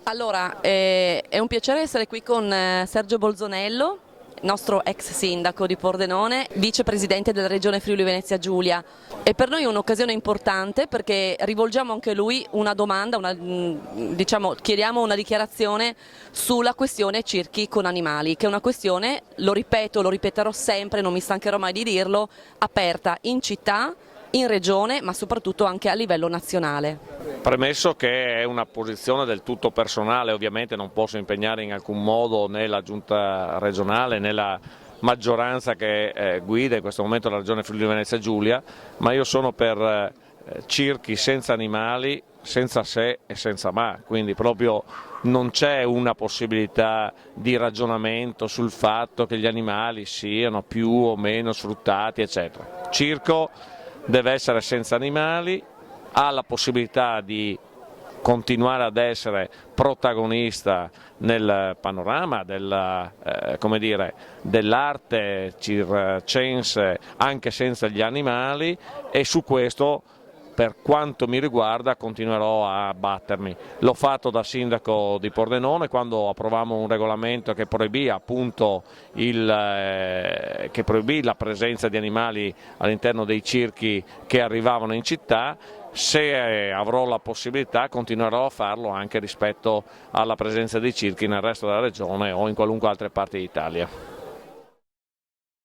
Allora, è un piacere essere qui con Sergio Bolzonello, nostro ex sindaco di Pordenone, vicepresidente della regione Friuli Venezia Giulia. E per noi è un'occasione importante perché rivolgiamo anche a lui una domanda, diciamo, chiediamo una dichiarazione sulla questione circhi con animali, che è una questione, lo ripeto, lo ripeterò sempre, non mi stancherò mai di dirlo, aperta in città, in regione, ma soprattutto anche a livello nazionale. Premesso che è una posizione del tutto personale, ovviamente non posso impegnare in alcun modo né la giunta regionale né la maggioranza che guida in questo momento la regione Friuli Venezia Giulia, ma io sono per circhi senza animali, senza se e senza ma, quindi proprio non c'è una possibilità di ragionamento sul fatto che gli animali siano più o meno sfruttati, eccetera. Circo deve essere senza animali, ha la possibilità di continuare ad essere protagonista nel panorama dell'arte circense anche senza gli animali, e su questo, per quanto mi riguarda, continuerò a battermi. L'ho fatto da sindaco di Pordenone quando approvammo un regolamento che proibì appunto che proibì la presenza di animali all'interno dei circhi che arrivavano in città. Se avrò la possibilità continuerò a farlo anche rispetto alla presenza dei circhi nel resto della regione o in qualunque altra parte d'Italia.